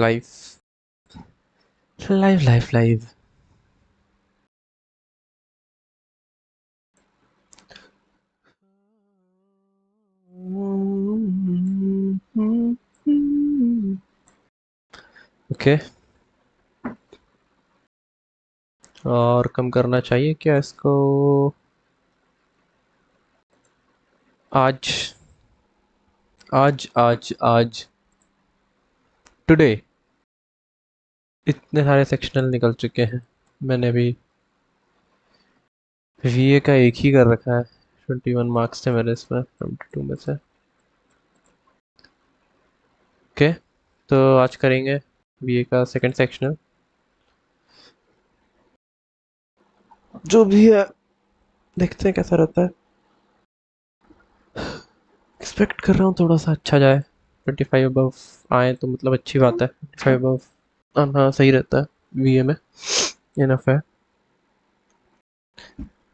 Live live live live okay और कम करना चाहिए क्या इसको आज आज आज आज टुडे इतने सारे सेक्शनल निकल चुके हैं। मैंने भी वीए का एक ही कर रखा है। 21 मार्क्स थे मेरे इसमें 22 में से। ओके तो आज करेंगे वीए का सेकंड सेक्शनल जो भी है। देखते हैं कैसा रहता है। एक्सपेक्ट कर रहा हूँ थोड़ा सा अच्छा जाए। 25 अबव आए तो मतलब अच्छी बात है। 25 अबव हाँ सही रहता है वीए में। इनफ है।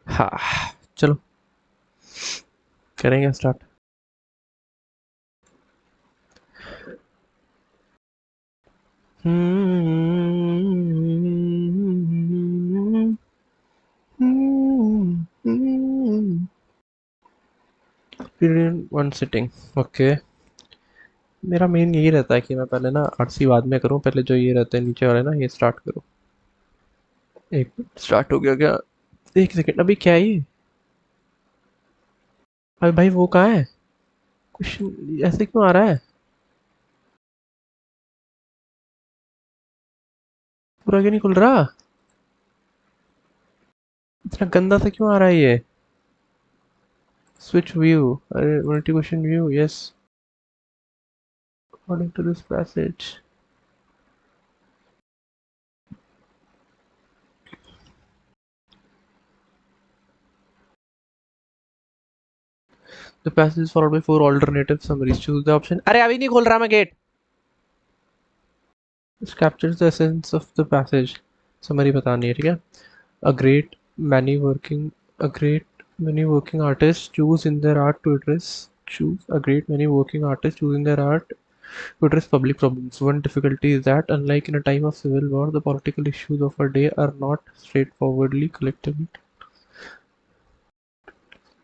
हाँ चलो करेंगे स्टार्ट। One sitting okay. मेरा मेन यही रहता है कि मैं पहले ना आरसी बाद में करूं, पहले जो ये रहते हैं नीचे वाले ना ये स्टार्ट करूं। एक स्टार्ट हो गया क्या? एक सेकंड अभी क्या है ये? अभी भाई वो कहाँ है? कुछ ऐसे क्यों आ रहा है? पूरा क्यों नहीं खुल रहा? इतना गंदा सा क्यों आ रहा है ये? स्विच व्यू, अरे multi question view, yes according to this passage. The passage is followed by four alternative summaries. Choose the option. अरे अभी नहीं खोल रहा मैं gate. This captures the essence of the passage. Summary बतानी है ठीक है. A great many working a great many working artists choose in their art to address choose a great many working artists choose in their art to address public problems. One difficulty is that unlike in a time of civil war, the political issues of our day are not straightforwardly collectively.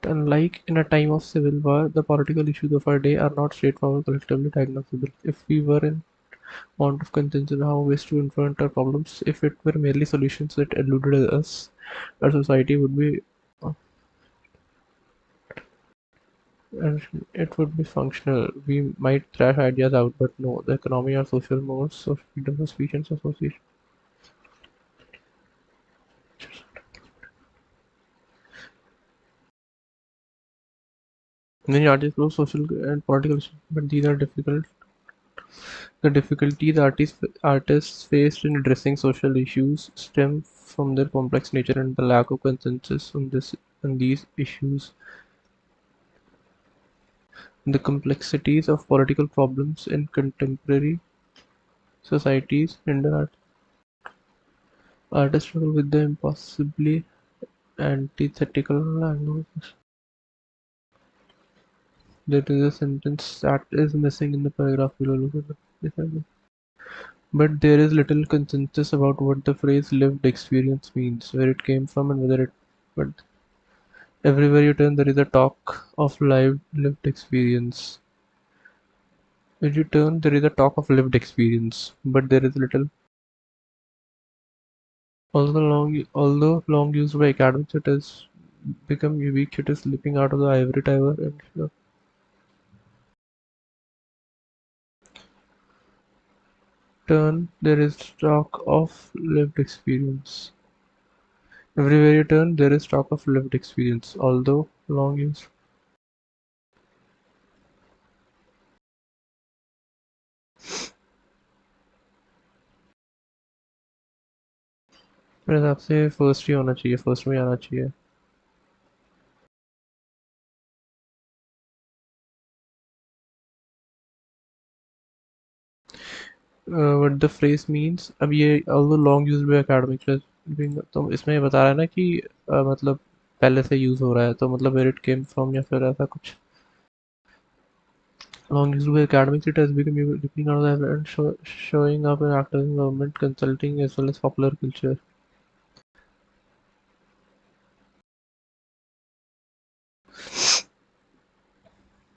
Unlike in a time of civil war, the political issues of our day are not straightforward collectively diagnosable. If we were in want of consensus on how best to confront our problems, if it were merely solutions that eluded us, our society would be and it would be functional. We might thrash ideas out, but no, the economy or social modes of freedom of speech and association. Many artists prove social and political issues, but these are difficult. The difficulties artists faced in addressing social issues stem from their complex nature and the lack of consensus on these issues. The complexities of political problems in contemporary societies hinder artists struggle with the impossibly antithetical diagnosis. There is a sentence that is missing in the paragraph below. Look at it. But there is little consensus about what the phrase lived experience means, where it came from, and whether it. But everywhere you turn, there is a talk of lived experience. When you turn, there is a talk of lived experience, but there is little. Although long used by academics, it has become ubiquitous, slipping out of the ivory tower and turn, there is talk of lived experience. Everywhere you turn, there is talk of lived experience, although long used. मेरे हिसाब से first ही होना चाहिए, first में आना चाहिए. What the phrase means, अब ये although long used by academics, तो इसमें ये बता रहा है ना कि मतलब पहले से यूज हो रहा है, तो मतलब where it came from या फिर ऐसा कुछ. Long used by academics, it has become leaping out of the and showing up in activism, government, consulting, as well as popular culture.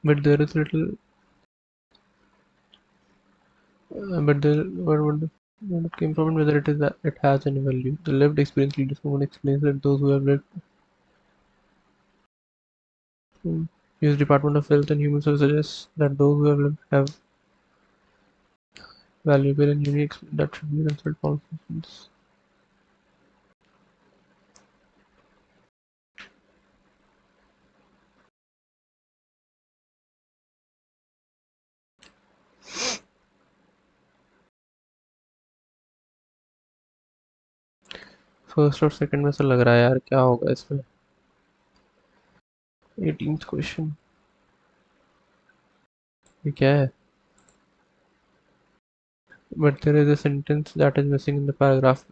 But there is little, but there, what it came from and whether it is that it has any value. The lived experience leaders movement explains that those who have lived use Department of Health and Human Services suggests that those who have lived have valuable and unique that should be considered politicians. First और second में से लग रहा है यार क्या होगा इसमें 18th क्वेश्चन ये क्या है but there is a sentence that is missing in the paragraph.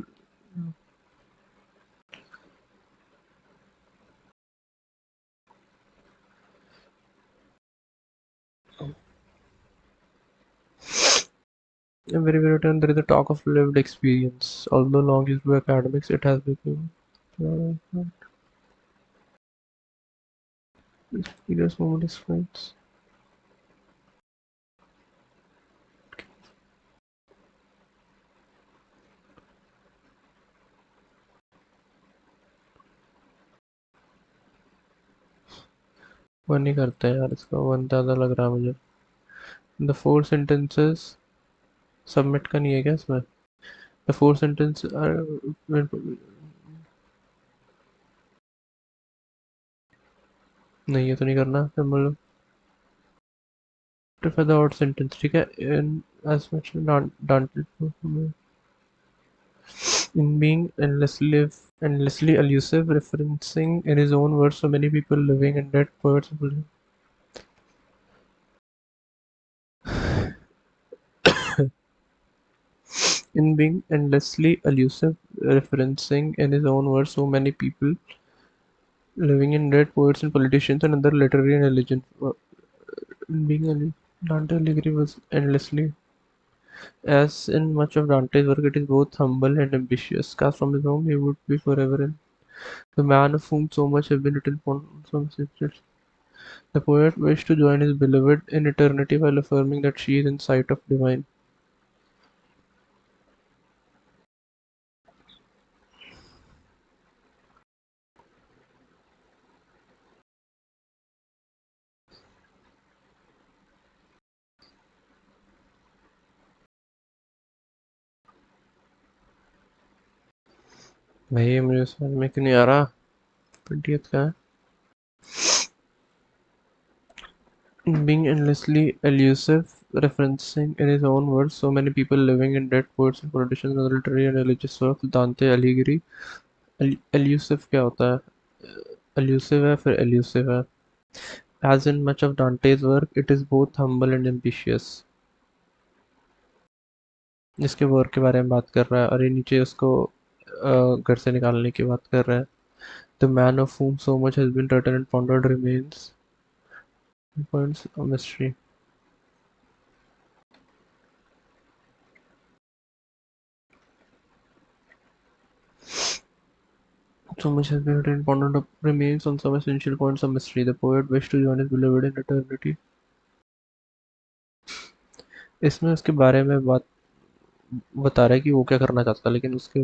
In very very turn there is a talk of lived experience. Although long used by academics, it has become experience moment explains. वन ही करते हैं यार इसका one ज़्यादा लग रहा है मुझे द फोर सेंटेंसेस सबमिट का नहीं है क्या इसमें द फोर सेंटेंस नहीं ये तो नहीं करना फिर मतलब for the odd sentence ठीक है in as much in being endlessly elusive referencing in his own words so many people living and dead poets in being endlessly elusive referencing in his own words so many people living and dead poets and politicians and other literary and religion in being Dante Alighieri was endlessly as in much of Dante's work it is both humble and ambitious cast from his home he would be forever in the man of whom so much has been written upon some centuries. The poet wished to join his beloved in eternity while affirming that she is in sight of divine. भाई मुझे समझ में क्यों नहीं आ रहा 20th का है being endlessly elusive referencing in his own words so many people living in dead poets and politicians and literary and religious works Dante Alighieri elusive क्या होता है elusive है फिर elusive है as in much of Dante's work it is both humble and ambitious इसके work के बारे में बात कर रहा है और ये नीचे उसको घर से निकालने की बात कर रहा है The man of whom so much has been written and pondered remains points a mystery. So much has been written and pondered remains on some essential points a mystery. The poet wished to join his beloved in eternity. इसमें उसके बारे में बात बता रहा है कि वो क्या करना चाहता है लेकिन उसके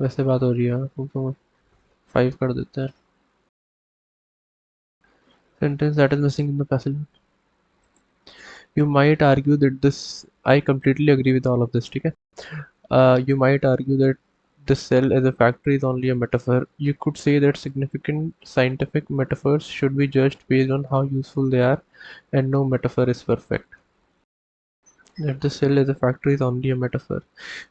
वैसे बात हो रही है तो 5 कर देते हैं sentence that is missing in the passage. You might argue that this I completely agree with all of this ठीक है you might argue that the cell as a factory is only a metaphor. You could say that significant scientific metaphors should be judged based on how useful they are, and no metaphor is perfect. That the cell as a factory is only a metaphor.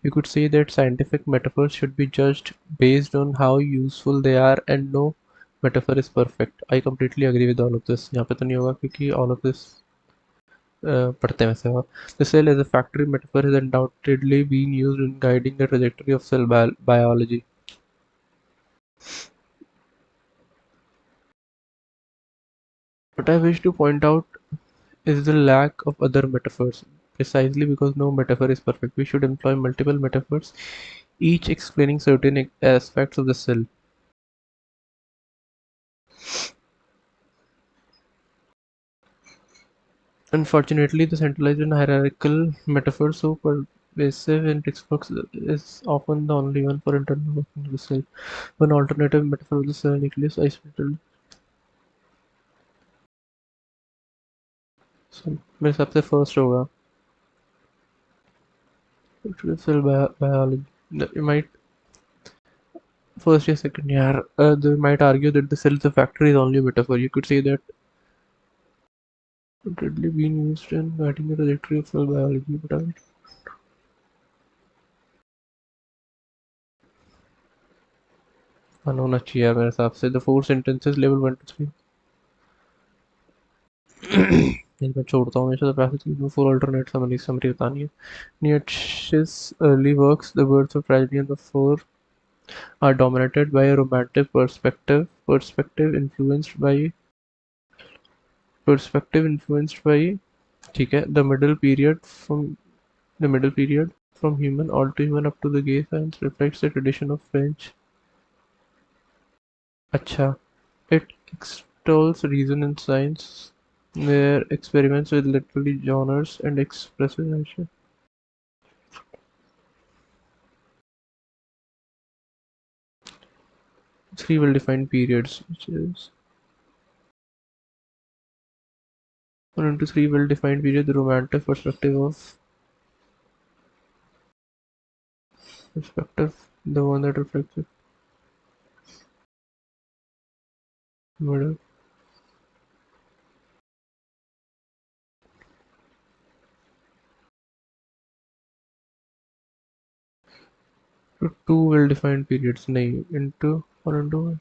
You could say that scientific metaphors should be judged based on how useful they are, and no metaphor is perfect. I completely agree with all of this. यहाँ पे तो नहीं होगा क्योंकि all of this पढ़ते हैं वैसे और The cell as a factory metaphor has undoubtedly been used in guiding the trajectory of cell biology. What I wish to point out is the lack of other metaphors. Precisely because no metaphor is perfect, we should employ multiple metaphors, each explaining certain aspects of the cell. Unfortunately, the centralized and hierarchical metaphor, so pervasive in textbooks, is often the only one for internal working of the cell. One alternative metaphor of the cell nucleus isolated. So मेरे हिसाब से first होगा cell biology. You might first or second यार they might argue that the cell is a factory is only a metaphor. You could say that readily being used in writing the trajectory of cell biology, but होना चाहिए यार मेरे हिसाब से the four sentences level 1 to 3. मैं छोड़ता हूँ हमेशा the passage में four alternate summary बतानी है. Nietzsche's early works, The Birds of Tragedy and the Four, are dominated by a romantic perspective influenced by ठीक है the middle period from human all to human up to the gay science reflects the tradition of French. अच्छा, it extols reason in science where experiments with literary genres and expression. Three well-defined periods, which is 1 into 3 well-defined period, the romantic perspective, the one that reflects the middle. 2 well-defined periods, नहीं into 1 into 1.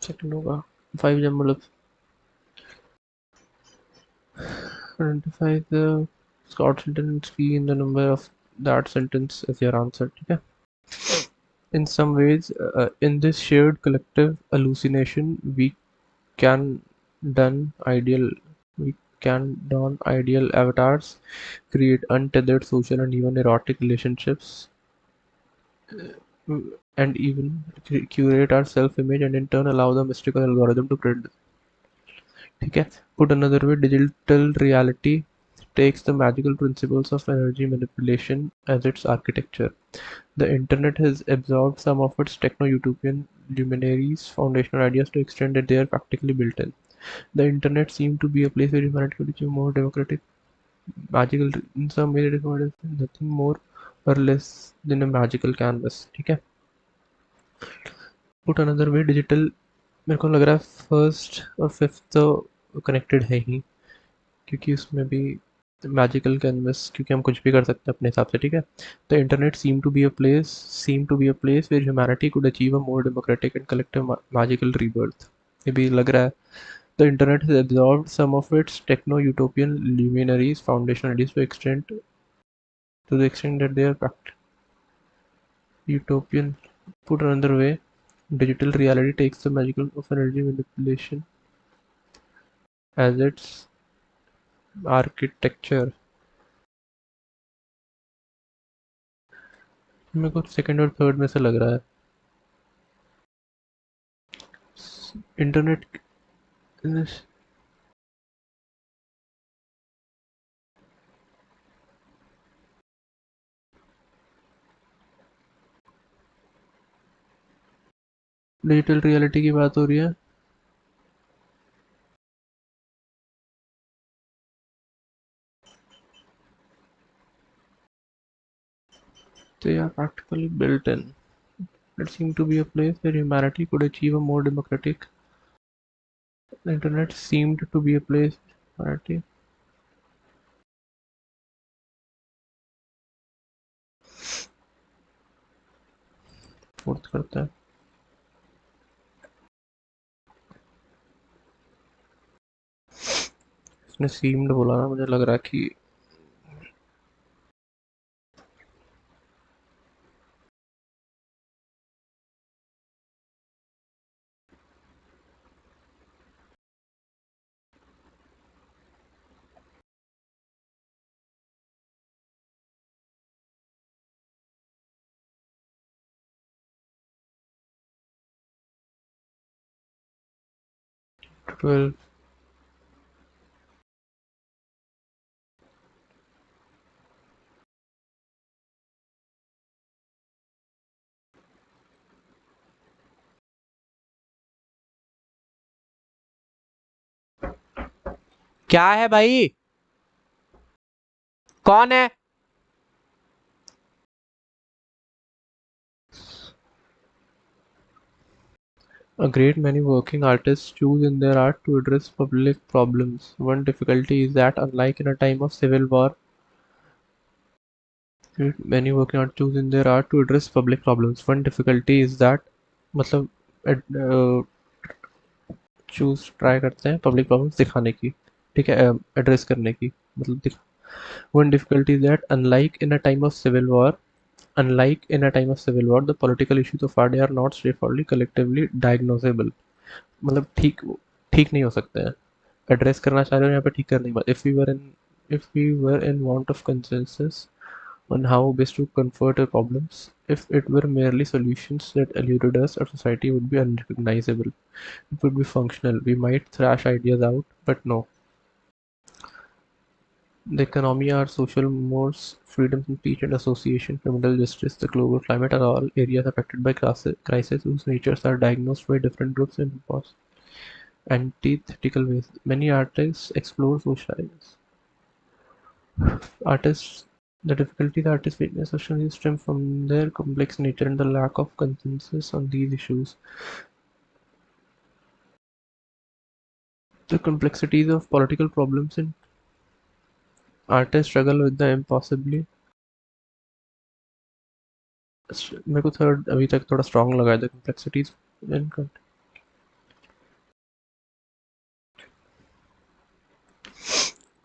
Second होगा 5 जब मतलब identify the Scott sentence key in the number of that sentence as your answer. ठीक है. In some ways, in this shared collective hallucination, can done ideal we can don ideal avatars, create untethered social and even erotic relationships, and even curate our self-image, and in turn allow the mystical algorithm to predict. ठीक है. Put another way, digital reality takes the magical principles of energy manipulation as its architecture. The internet has absorbed some of its techno-utopian luminaries' foundational ideas to extend that they are practically built in. The internet seemed to be a place where humanity could achieve more democratic, magical. In some way, it is nothing more or less than a magical canvas. ठीक है. Put another way, digital मेरे को लग रहा है first और fifth तो connected है ही, क्योंकि उसमें भी मैजिकल कैनवस, क्योंकि हम कुछ भी कर सकते हैं अपने हिसाब से. ठीक है. The internet seem to be a place where humanity could achieve a more democratic and collective magical rebirth. ये भी लग रहा है. The internet has absorbed some of its techno utopian luminaries foundational ideas to the extent that they are utopian. Put another way, digital reality takes the magical of energy manipulation as its architecture. मेरे को second और third में से लग रहा है. Internet digital reality की बात हो रही है. They are practically built in. It seemed to be a place where humanity could achieve a more democratic. The internet seemed to be a place Alrighty, fourth करते हैं. इसने सीम्ड बोला ना, मुझे लग रहा है कि 12. क्या है भाई? कौन है? A great many working artists choose in their art to address public problems. One difficulty is that, unlike in a time of civil war, many working artists choose in their art to address public problems. One difficulty is that, मतलब choose try करते हैं public problems दिखाने की, ठीक है, address करने की, मतलब दिखा. One difficulty is that, unlike in a time of civil war, the political issues of our day are not straightforwardly collectively diagnosable. मतलब ठीक ठीक नहीं हो सकते हैं. एड्रेस करना चाह रहे हो यहाँ पे, ठीक करने की बात. If we were in want of consensus on how best to confront our problems, if it were merely solutions that eluded us, our society would be unrecognizable. It would be functional. We might thrash ideas out, but no. The economy, our social mores, freedom of speech and association, criminal justice, the global climate are all areas affected by crises whose natures are diagnosed by different groups in antithetical ways. Many artists explore social artists the difficulty the artists witness socially stem from their complex nature and the lack of consensus on these issues. The complexities of political problems and artists struggle with the impossibly. मेरे को third अभी तक थोड़ा strong लगा है, the complexities in.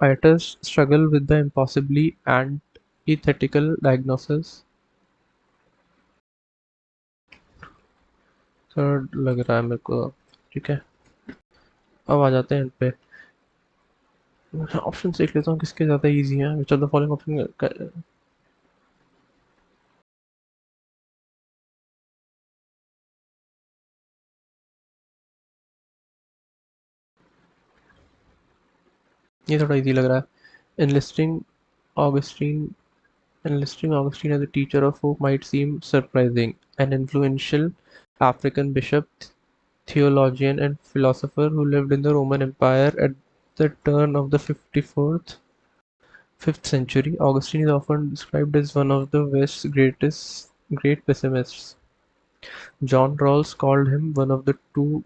Artists struggle with the impossibly antithetical diagnosis. Third लग रहा है मेरे को. ठीक है, अब आ जाते हैं इन पे. ऑप्शन देख लेता हूँ किसके ज़्यादा इजी हैं. Which of the following option. ये थोड़ा इजी लग रहा है. enlisting Augustine enlisting Augustine as a teacher of hope might seem surprising. An influential African bishop, theologian and philosopher who lived in the Roman Empire at the turn of the 5th century, Augustine is often described as one of the West's great pessimists. John Rawls called him one of two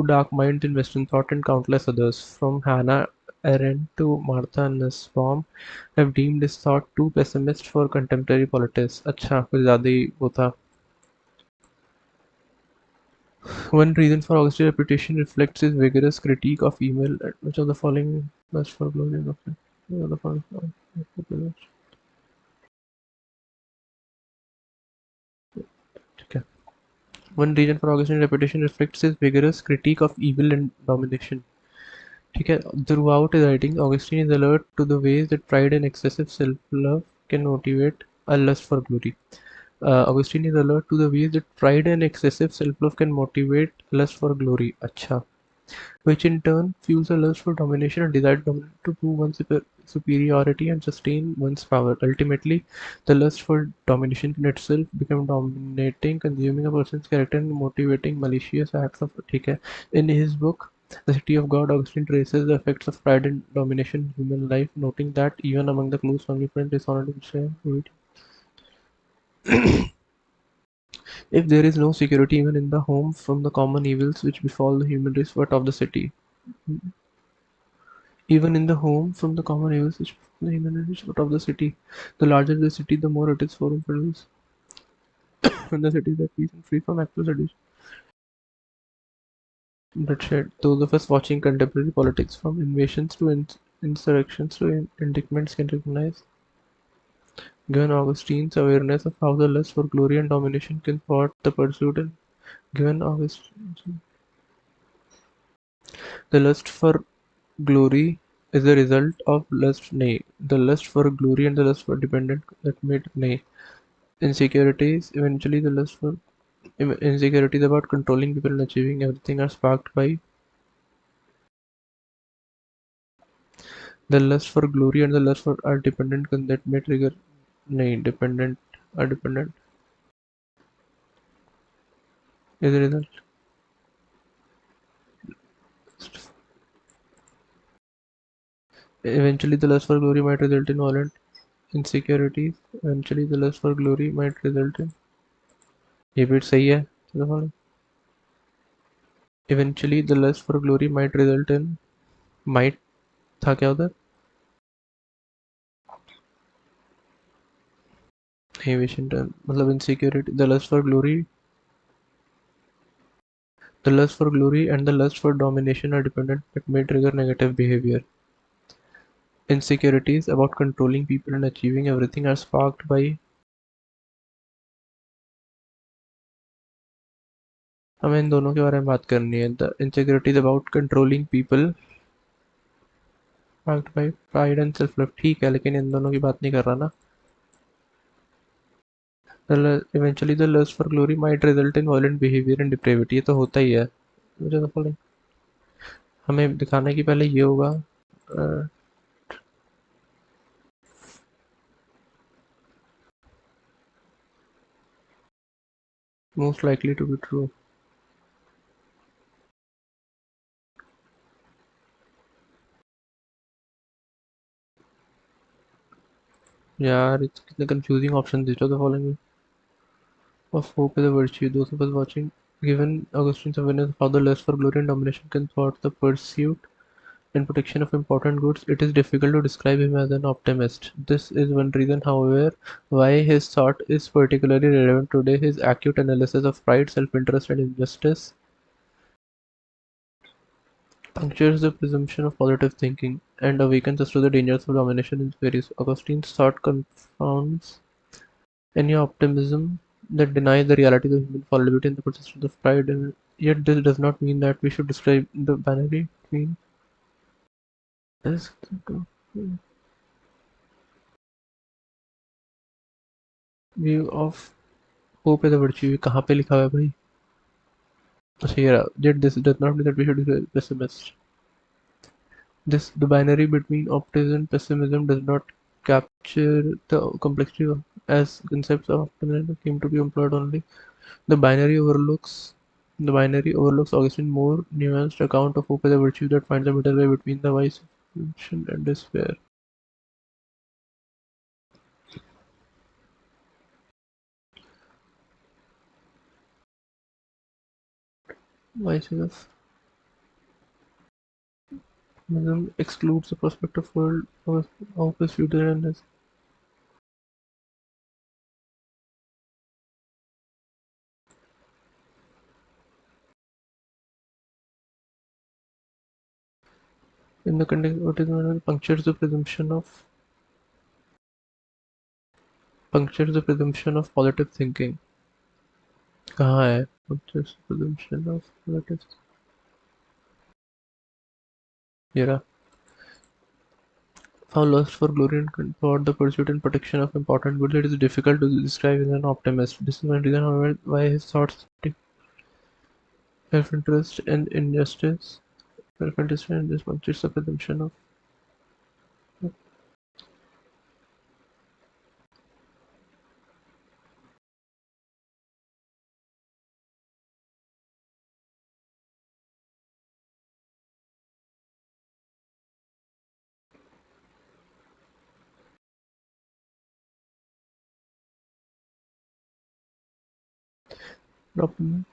dark minds in Western thought, and countless others, from Hannah Arendt to Martha Nussbaum, have deemed his thought too pessimist for contemporary politics. अच्छा, कुछ ज़्यादा ही वो था. One reason for Augustine's reputation reflects his vigorous critique of evil. Which of the following must for glory of the following? Okay. One reason for Augustine's reputation reflects his vigorous critique of evil and domination. ठीक है. Throughout his writing, Augustine is alert to the ways that pride and excessive self-love can motivate a lust for glory. Augustine is alert to the ways that pride and excessive self-love can motivate lust for glory. अच्छा. Which in turn fuels a lust for domination and desire to prove one's superiority and sustain one's power. Ultimately, the lust for domination can itself become dominating, consuming a person's character and motivating malicious acts of. ठीक है. In his book, The City of God, Augustine traces the effects of pride and domination in human life, noting that even among the close family friends, dishonor is shared. If there is no security even in the home from the common evils which befall the human race, what of the city? Even in the home, from the common usage of the human is out of the city. The larger the city, the more it is forum produce. And the cities are peace and free from active sedition. That said, those of us watching contemporary politics, from invasions to insurrections to indictments, can recognize, given Augustine's awareness of how the lust for glory and domination can thwart the pursuit, and given Augustine, the lust for glory is the result of lust, nay, the lust for glory and the lust for dependent that made, nay, insecurities. Eventually, the lust for insecurities about controlling people and achieving everything are sparked by the lust for glory and the lust for are dependent that may trigger, nay, dependent are dependent is a result. Eventually, the lust for glory might result in violent insecurities. Eventually, the lust for glory might result in, ये भी सही है, चलो follow. Eventually, the lust for glory might result in, might था क्या उधर, नहीं विशिंटन मतलब insecurity, the lust for glory and the lust for domination are dependent but may trigger negative behavior. Insecurities about controlling people and achieving everything are sparked by, हमें इन दोनों के बारे में बात करनी है. The insecurities about controlling people sparked by pride and self-love. ठीक है, लेकिन इन दोनों की बात नहीं कर रहा ना. Eventually the lust for glory might result in violent behavior and depravity. ये तो होता ही है. मुझे तो फॉलोइंग हमें दिखाना कि पहले ये होगा. Most likely to be true. यार कितने confusing option they the following of hope is a virtue. Those of us watching, given Augustine's awareness of how the lust for glory and domination can thwart the pursuit and protection of important goods, it is difficult to describe him as an optimist. This is one reason, however, why his thought is particularly relevant today. His acute analysis of pride, self-interest, and injustice punctures the presumption of positive thinking and awakens us to the dangers of domination in various. Augustine's thought confounds any optimism that denies the reality of human fallibility and the persistence of pride, and yet this does not mean that we should describe the binary between this view of hope as a virtue. कहाँ पे लिखा हुआ है भाई? अच्छा ये रहा. Yet this does not mean that we should be pessimist. The binary between optimism and pessimism does not capture the complexity of, as concepts of optimism came to be employed only. The binary overlooks Augustine's more nuanced account of hope as a virtue that finds a middle way between the vice of illusion and despair. Vices of optimism excludes the prospect of world of hope is futile and is in the context of what is punctures the presumption of positive thinking. कहाँ है? Punctures the presumption of positive. ये रहा. How lust for glory and for the pursuit and protection of important goods, it is difficult to describe as an optimist. This is one reason, however, why his thoughts self-interest and injustice. Self-interest and this punctures the presumption of. Optimism.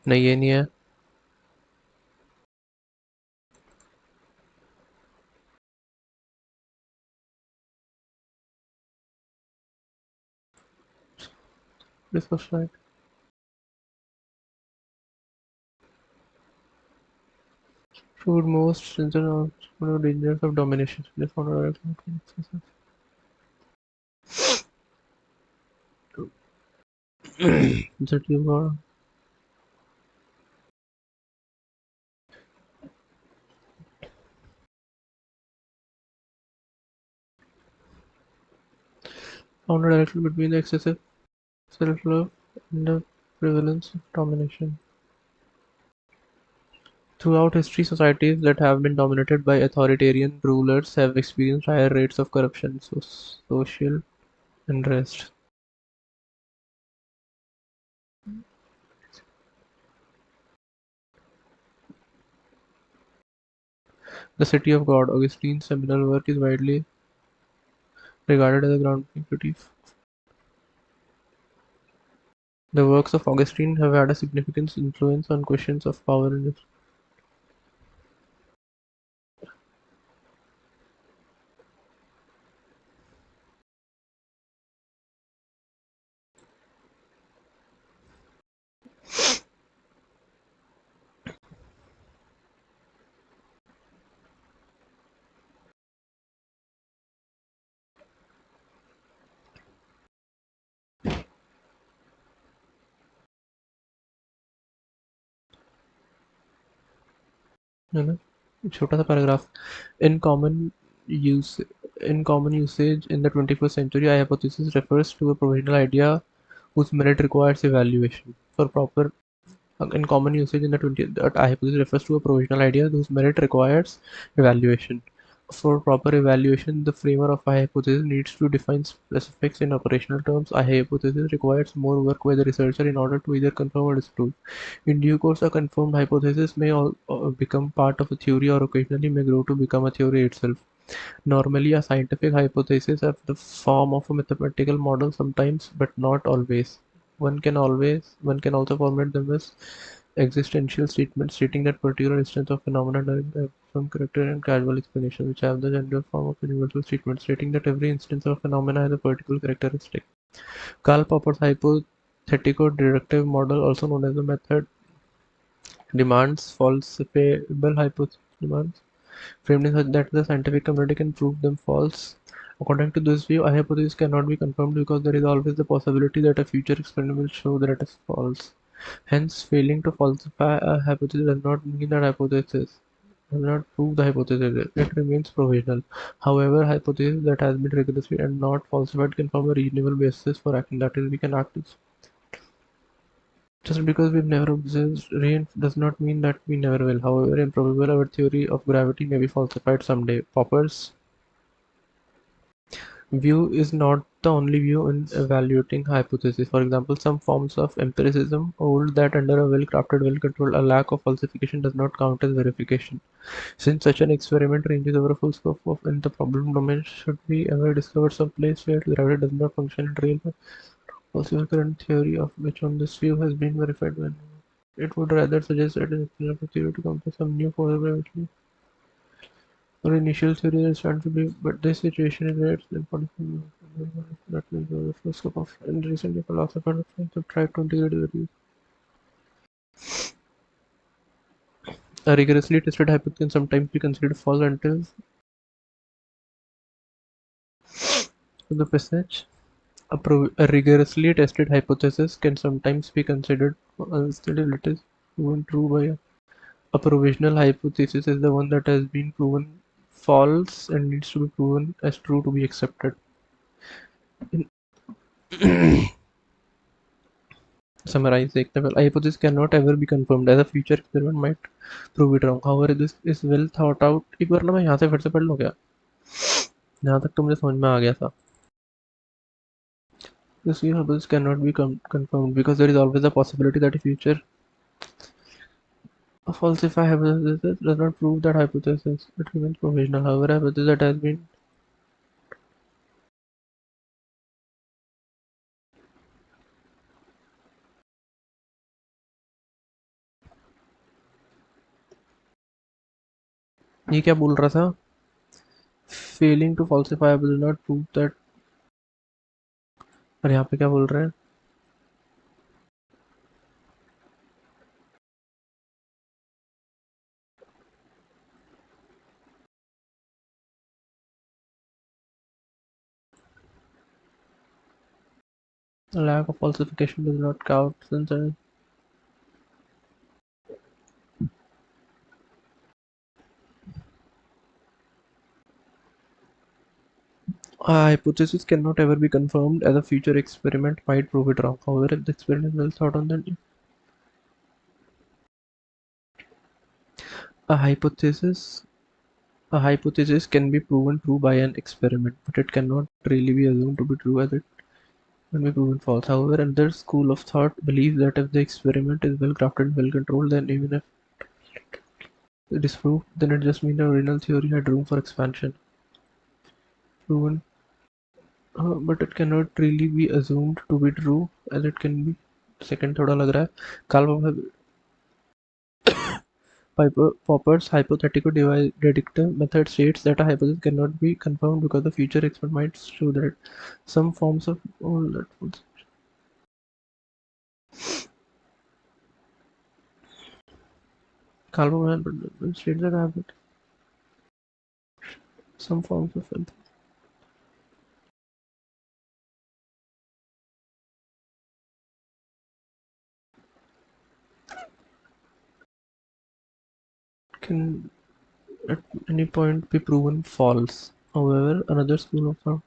नहीं ये नहीं है. This was right. Should most stringent are dangers of domination. This one are that you got. Found a direction between the excessive self-love and the prevalence of domination. Throughout history, societies that have been dominated by authoritarian rulers have experienced higher rates of corruption, social unrest. The City of God, Augustine's seminal work, is widely regarded as a groundbreaking critique. The works of Augustine have had a significant influence on questions of power and justice. है ना? छोटा सा paragraph. In common use in common usage in the 21st century, a hypothesis refers to a provisional idea whose merit requires evaluation. For proper In common usage in the 20th, that hypothesis refers to a provisional idea whose merit requires evaluation. For proper evaluation, the framer of a hypothesis needs to define specifics in operational terms. A hypothesis requires more work by the researcher in order to either confirm or disprove. In due course, a confirmed hypothesis may become part of a theory or occasionally may grow to become a theory itself. Normally, a scientific hypothesis has the form of a mathematical model sometimes, but not always. One can also formulate them as existential statements stating that particular instance of phenomena have some character and causal explanation, which have the general form of universal statement stating that every instance of phenomena has a particular characteristic. Karl Popper's hypothetico-deductive model, also known as the method, demands falsifiable hypothesis demands framed in such that the scientific community can prove them false. According to this view, a hypothesis cannot be confirmed because there is always the possibility that a future experiment will show that it is false. Hence, failing to falsify a hypothesis does not mean that hypothesis does not prove the hypothesis. It remains provisional. However, hypothesis that has been rigorously and not falsified can form a reasonable basis for acting. That is, we can act. Just because we've never observed rain does not mean that we never will. However improbable our theory of gravity may be falsified someday. Popper's view is not the only view in evaluating hypotheses. For example, some forms of empiricism hold that under a well-crafted, well-controlled, a lack of falsification does not count as verification. Since such an experiment ranges over a full scope of in the problem domain, should we ever discover some place where gravity does not function in real life? Possible current theory of which on this view has been verified when it would rather suggest that an explanatory theory to come to some new force of gravity or initial theory that stands to be, but this situation is rare than that means the first scope of and recently philosophers have tried to integrate the view. A rigorously tested hypothesis can sometimes be considered false until the passage. A rigorously tested hypothesis can sometimes be considered until it is proven true by a provisional hypothesis is the one that has been proven false and needs to be proven as true to be accepted. In summarize the example, a hypothesis cannot ever be confirmed as a future experiment might prove it wrong. However, this is well thought out. एक बार ना मैं यहाँ से फिर से पढ़ लूँ क्या? यहाँ तक तो मुझे समझ में आ गया था. This hypothesis cannot be confirmed because there is always a possibility that a future a falsified hypothesis does not prove that hypothesis. It remains provisional. However, a hypothesis that has been ये क्या बोल रहा था? Failing to falsify will not prove that. और यहाँ पे क्या बोल रहे हैं? Lack of falsification does not count since a hypothesis cannot ever be confirmed as a future experiment might prove it wrong. However, if the experiment is well thought on, then a hypothesis a hypothesis can be proven true by an experiment, but it cannot really be assumed to be true as it can be proven false. However, another school of thought believes that if the experiment is well crafted and well controlled, then even if it is proved, then it just means the original theory had room for expansion. Proven, but it cannot really be assumed to be true as it can be. Second थोड़ा लग रहा है. Karl Popper's hypothetical deductive method states that a hypothesis cannot be confirmed because the future experiment might show that some forms of Karl Popper states that some forms of can at any point be proven false. However, another school of thought.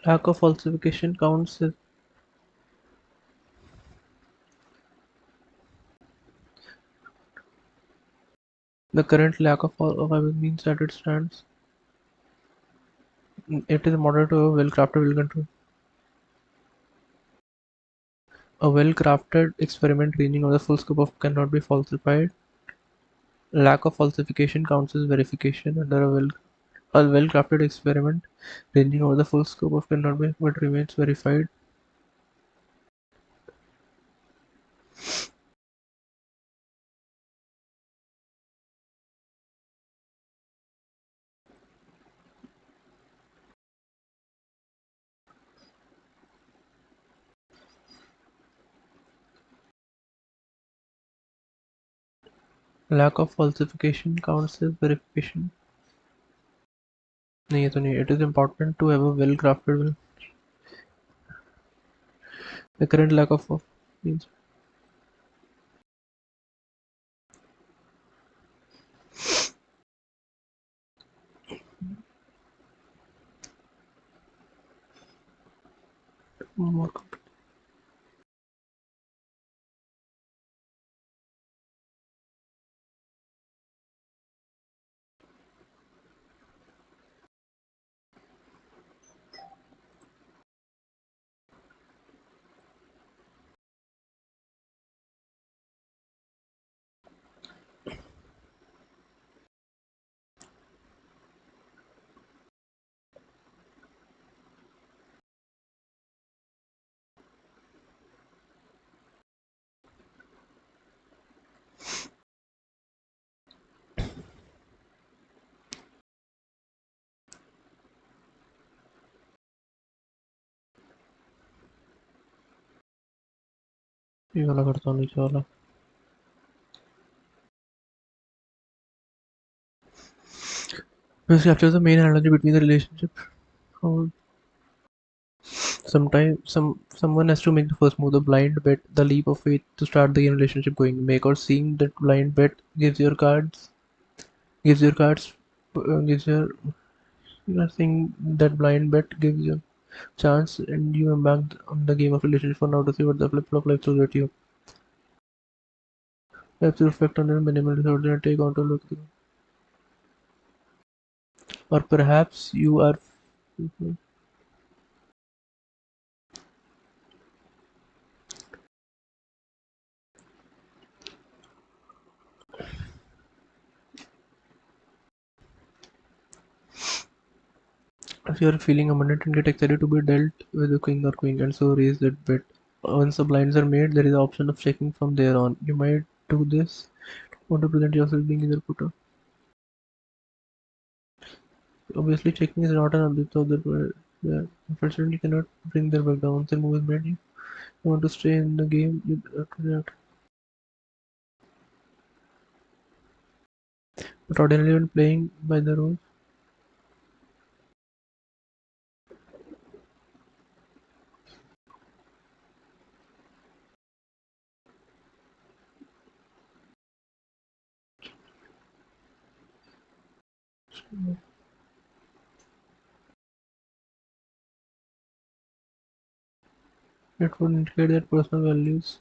Lack of falsification counts as the current lack of evidence means that it stands. It is moderate to a well-crafted, well-controlled. A well-crafted experiment ranging over the full scope of cannot be falsified. Lack of falsification counts as verification under a well-crafted experiment ranging over the full scope of cannot be but remains verified. Lack of falsification counts as verification. नहीं ये तो नहीं. It is important to have a well-crafted. The current lack of means more. ये वाला करता हूँ नीचे वाला. This captures the main analogy between the relationship. How Sometimes someone has to make the first move, the blind bet, the leap of faith to start the relationship going. Make or seeing that blind bet gives your cards gives your seeing that blind bet gives you chance, and you embark on the game of relationship for now to see what the flip flop life throws at you. You have to reflect on your minimal disorder and take on to look, or perhaps you are if you are feeling abundant and get excited to be dealt with a king or queen, and so raise that bet. Once the blinds are made, there is the option of checking from there on. You might do this. Want to present yourself being either putter. Obviously, checking is not an object of the yeah. Unfortunately, cannot bring their back down. Once the move is made, you want to stay in the game. You have to react. But ordinarily, when playing by the rules, it would indicate that personal values.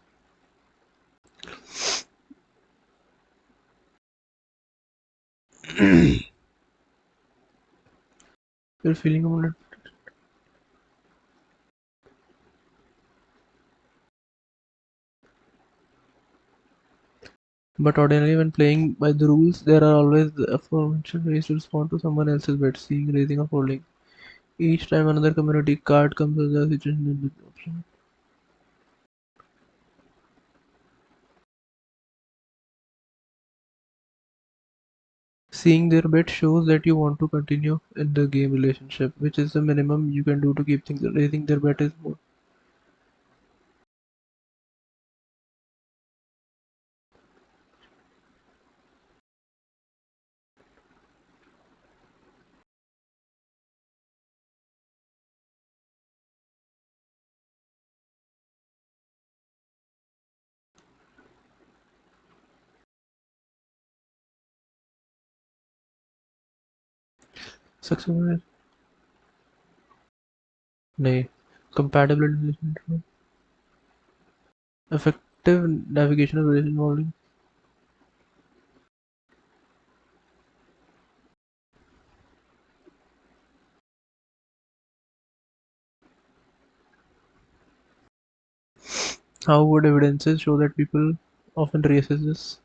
You're feeling abundant. But ordinarily, when playing by the rules, there are always the aforementioned ways to respond to someone else's bet, seeing, raising, or folding. Each time another community card comes with a situation in the option. Seeing their bet shows that you want to continue in the game relationship, which is the minimum you can do to keep things. Raising their bet is more. Successful. Nay. Compatible in relationship. Effective navigation of relation involving. How would evidences show that people often reassess this?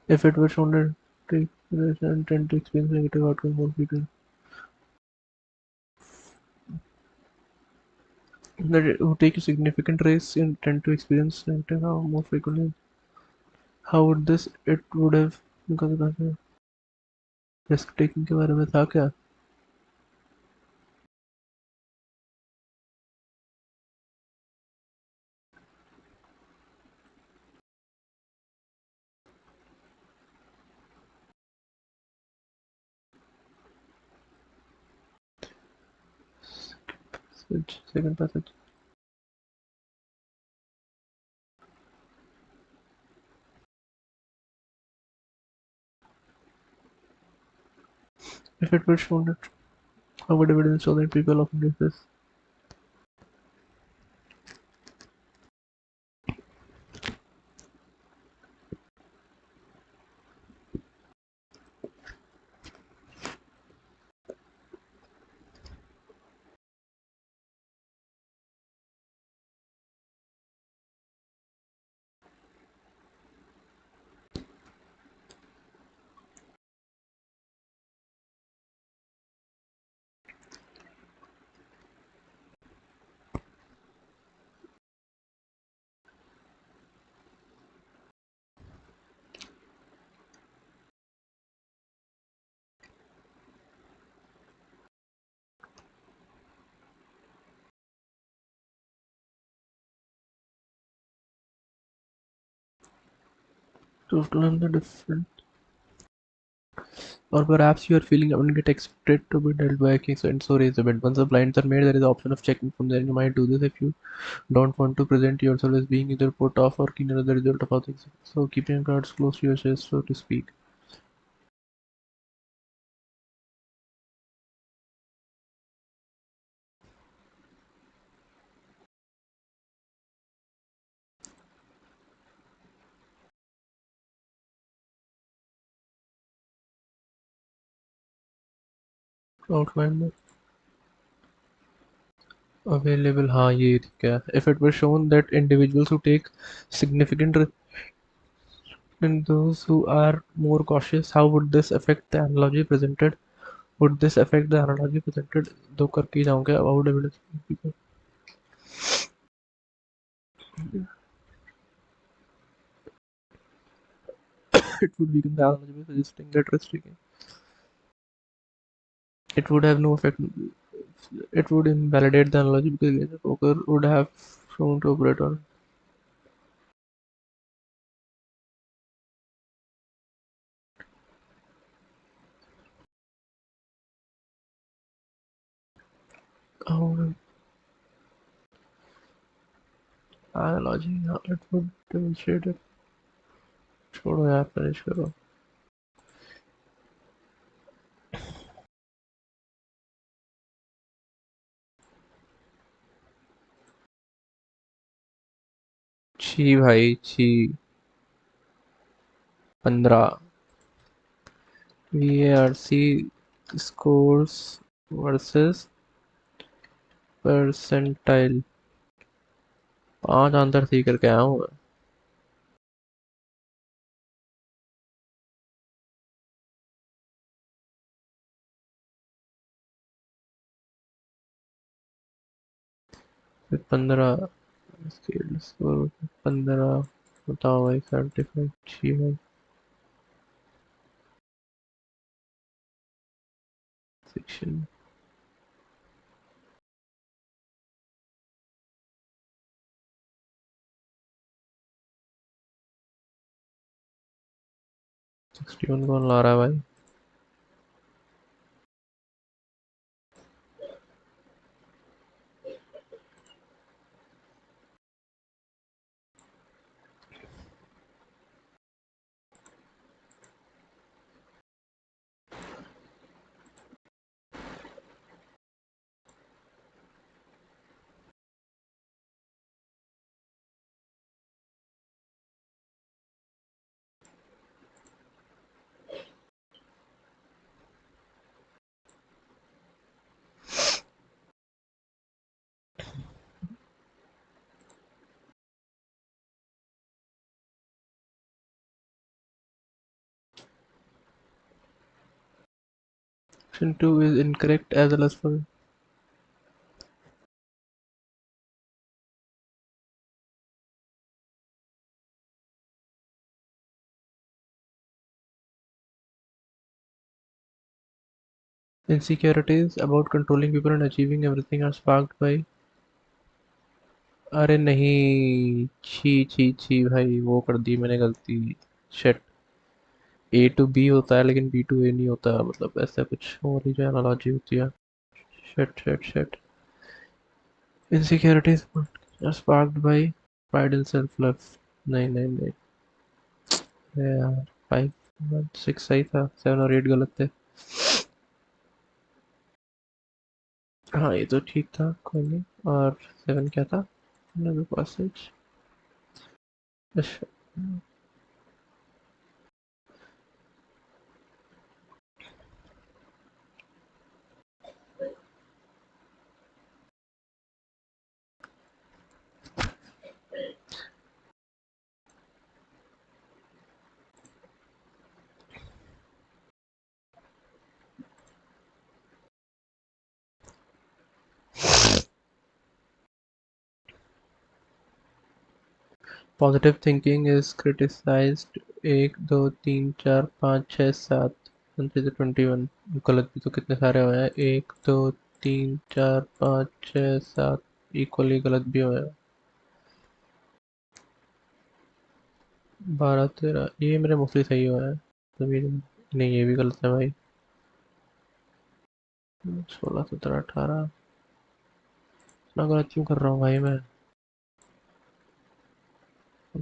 If it were shown that they tend to experience negative outcome more frequently. That who take a significant risk and tend to experience negative outcome more frequently. How would this it would have because risk taking के बारे में था क्या? Second passage. If it were shown that how would evidence show that people often do this? To learn the different Or perhaps you are feeling and get expected to be dealt by a king, so raise a bit. Once the blinds are made, there is the option of checking from there. You might do this if you don't want to present yourself as being either put off or keen as the result of how things. So keeping your cards close to your chest, so to speak. Outline available. हाँ ये ठीक है. If it were shown that individuals who take significant risk and those who are more cautious, how would this affect the analogy presented? Would this affect the analogy presented? दो करके ही जाऊँगा about evidence. It would weaken the analogy by suggesting that risk taking. It would have no effect. It would invalidate the analogy because the poker would have shown to operate on. Oh, analogy. हाँ, it would demonstrate it. छोड़ो यार finish करो. छी भाई छी. 15 VARC scores versus percentile. 5 answer सही करके आया हूँ मैं. फिर 15 स्केल स्कोर 15. बताओ भाई 75 छी भाई. सेक्शन 61 कौन ला रहा है भाई. Option 2 is incorrect as well as for insecurities about controlling people and achieving everything are sparked by. अरे नहीं छी छी छी भाई वो कर दी मैंने गलती. शिट. ए टू बी होता है लेकिन बी टू ए नहीं होता मतलब ऐसा कुछ और ही जो एनालॉजी होती है. Shit shit shit. insecurities are sparked by pride and self love. नहीं नहीं नहीं. अरे यार 5 6 सही था 7 और 8 गलत थे. हाँ ये तो ठीक था कोई नहीं. और 7 क्या था. another passage. अच्छा. Positive thinking is criticised 1 2 3 4 5 6 7 21. गलत भी तो कितने सारे हुए हैं. 1 2 3 4 5 6 7 इक्वली गलत भी हुए हैं. 12 13 ये मेरे मोस्टली सही हुए हैं. तभी नहीं ये भी गलत है भाई. 16, 17, 18 इतना गलत क्यों कर रहा हूँ भाई मैं?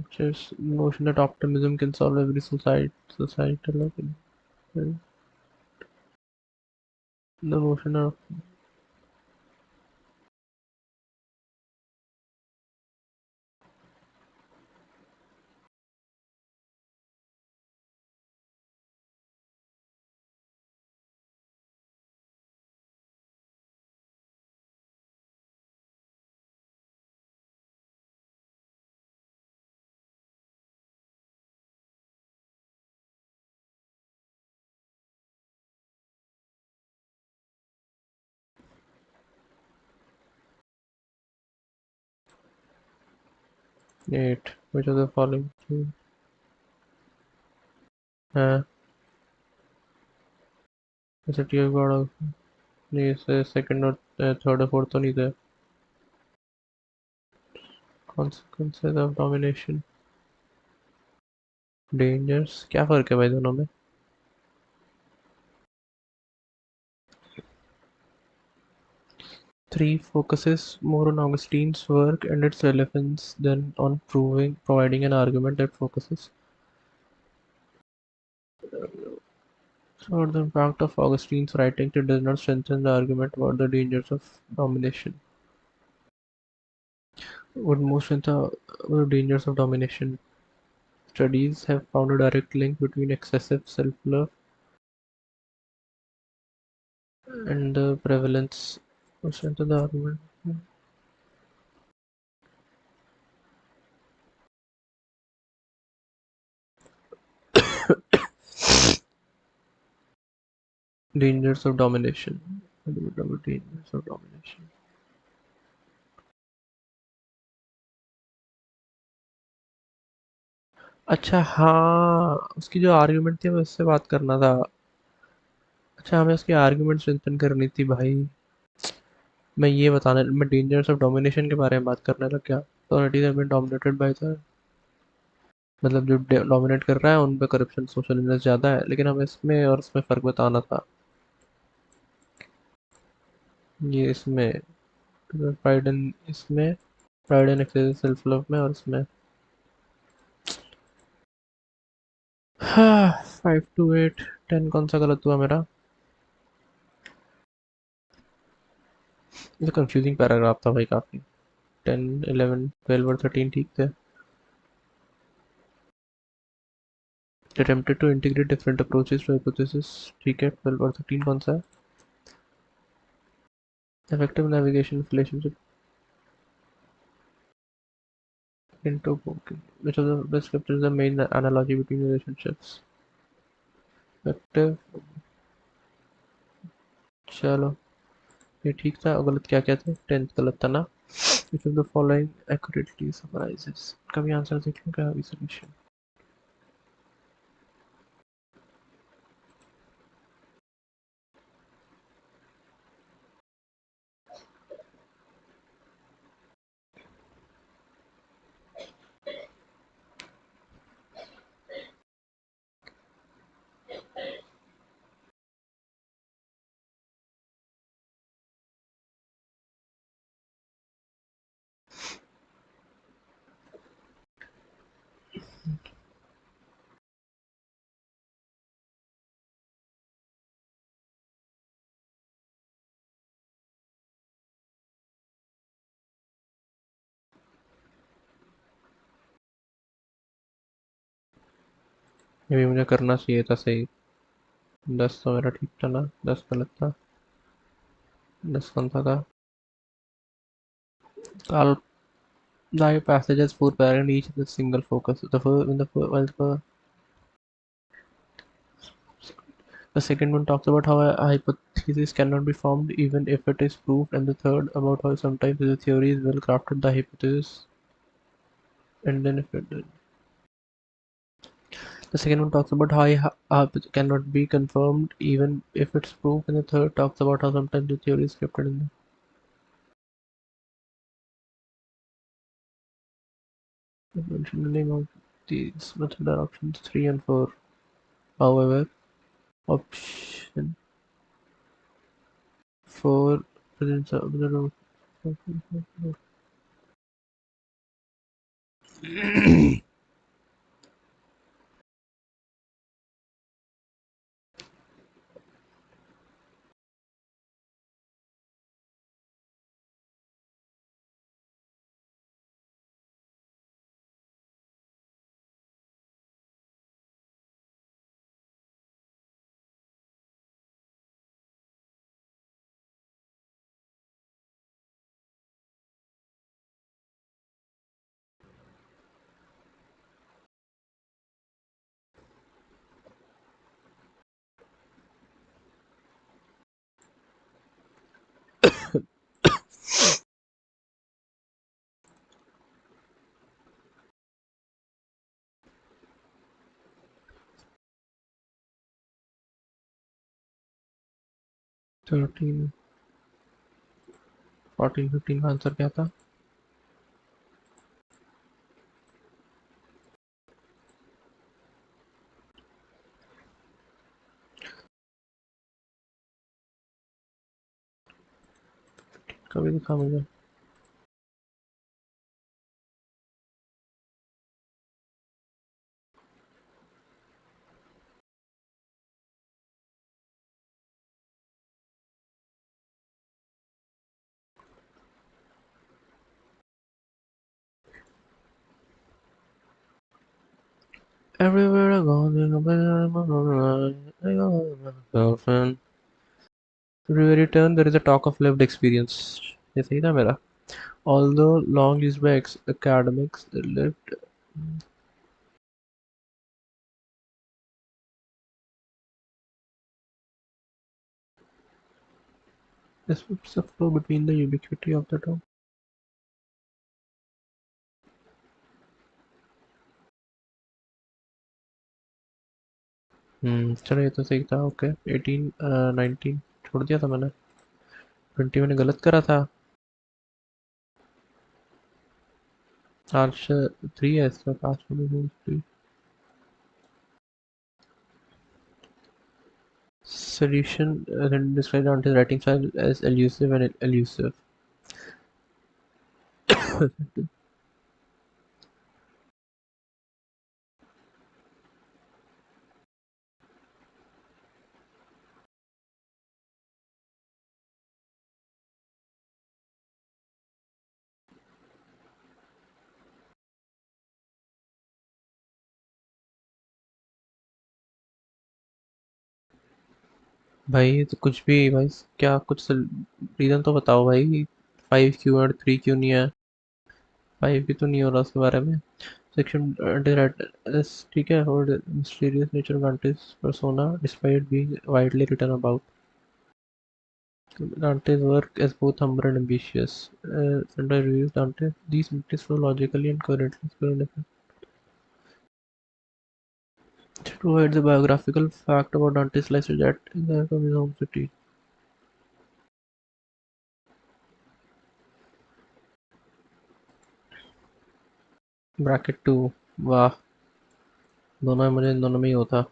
Just notion that optimism can solve every societal the notion of 8 which of the following हाँ ऐसे टी गॉड नहीं इसे सेकंड और थर्ड और फोर्थ तो नहीं थे consequences of domination dangers क्या फर्क है भाई दोनों में three focuses more on Augustine's work and its relevance than on providing an argument that focuses on the impact of Augustine's writings. It does not strengthen the argument about the dangers of domination. What most strengthen the dangers of domination? Studies have found a direct link between excessive self-love and the prevalence of strengthen the argument. Dangers of domination. Dangers of domination. अच्छा हाँ उसकी जो argument थी हमें उससे बात करना था अच्छा हमें उसकी आर्ग्यूमेंट स्ट्रेंथन करनी थी भाई मैं ये बताने मैं डेंजर्स ऑफ डोमिनेशन के बारे में बात करने लग गया authorities have been dominated by the मतलब जो डोमिनेट कर रहा है उन पे करप्शन सोशल इलनेस ज़्यादा है लेकिन हमें इसमें और इसमें फ़र्क बताना था ये इसमें प्राइड एंड इसमें pride and excessive self love में और इसमें हाँ 5 to 8 10 कौन सा गलत हुआ मेरा ये कंफ्यूजिंग पैराग्राफ था भाई काफ़ी 10 11 12 और 13 ठीक थे attempted to integrate different approaches to hypothesis ठीक है 12 और 13 कौन सा है effective navigation of relationship into which of the best captures the main analogy between relationships effective चलो ये ठीक था और गलत क्या क्या थे 10th गलत था ना which of the following accurately summarizes कभी आंसर देख लूँ क्या अभी सॉल्यूशन ये भी मुझे करना चाहिए था सही 10 तो मेरा ठीक था ना 10 गलत था 10 कौन सा था काल the passages for parent each with a single focus the first when the second one talks about how a hypothesis cannot be formed even if it is proved and the third about how sometimes the theory is well crafted the hypothesis and then if it the second one talks about how cannot be confirmed even if it's proved and the third talks about how sometimes the theory is scripted in the mentioning of these method are options 3 and 4 however option 4 presence of the 13 14 15 का answer क्या था? कभी दिखा मुझे। Everywhere I go, there's I go with my girlfriend. Everywhere you turn, there is a talk of lived experience. ये सही था मेरा? Although long used by academics, lived is a flow between the ubiquity of the term. चलो ये तो सही था। Okay 18 19 छोड़ दिया था मैंने। 20 मैंने गलत करा था। आंसर 3 है इसका। पास में 3 solution then described on his writing style as elusive and elusive. भाई तो कुछ भी भाई, क्या कुछ रीजन तो बताओ भाई। 5 क्यों और 3 क्यों नहीं है? 5 भी तो नहीं हो रहा उसके बारे में। सेक्शन ठीक है। और mysterious nature of Dante's persona despite being widely written about. Dante's work as both humble and ambitious. And I reviews Dante. These motives flow logically and coherently. It provides a biographical fact about Dante's life that is from his home city. Bracket 2. वाह, दोनों में मुझे इन दोनों में ही होता।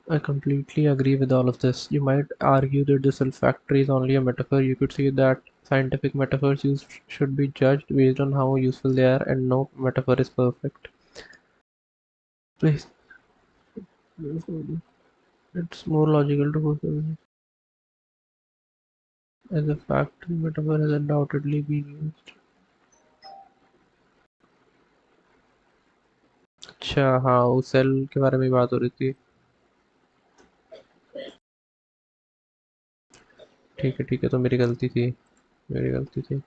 I completely agree with all of this. You might argue that this olfactory is only a metaphor. You could say that scientific metaphors used should be judged based on how useful they are, and no metaphor is perfect. Please, it's more logical to go as a factory metaphor has undoubtedly been used. अच्छा हाँ, उस cell के बारे में बात हो रही थी। ठीक है, तो मेरी गलती थी। मेरी गलती थी।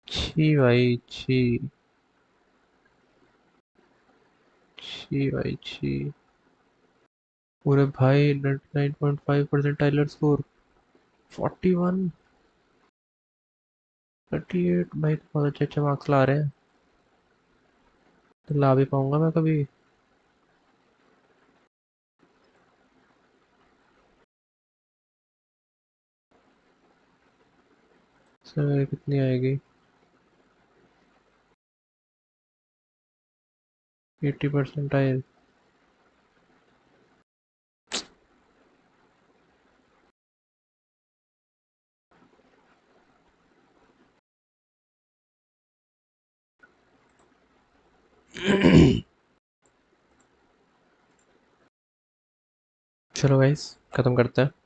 छी भाई छी। छी भाई छी। पूरे भाई 99.5 परसेंटाइलर स्कोर 41। 38 भाई तो बहुत अच्छे अच्छे मार्क्स ला रहे हैं। तो ला भी पाऊंगा मैं कभी? सर कितनी आएगी? 80% आए। चलो गाइस, खत्म करते हैं।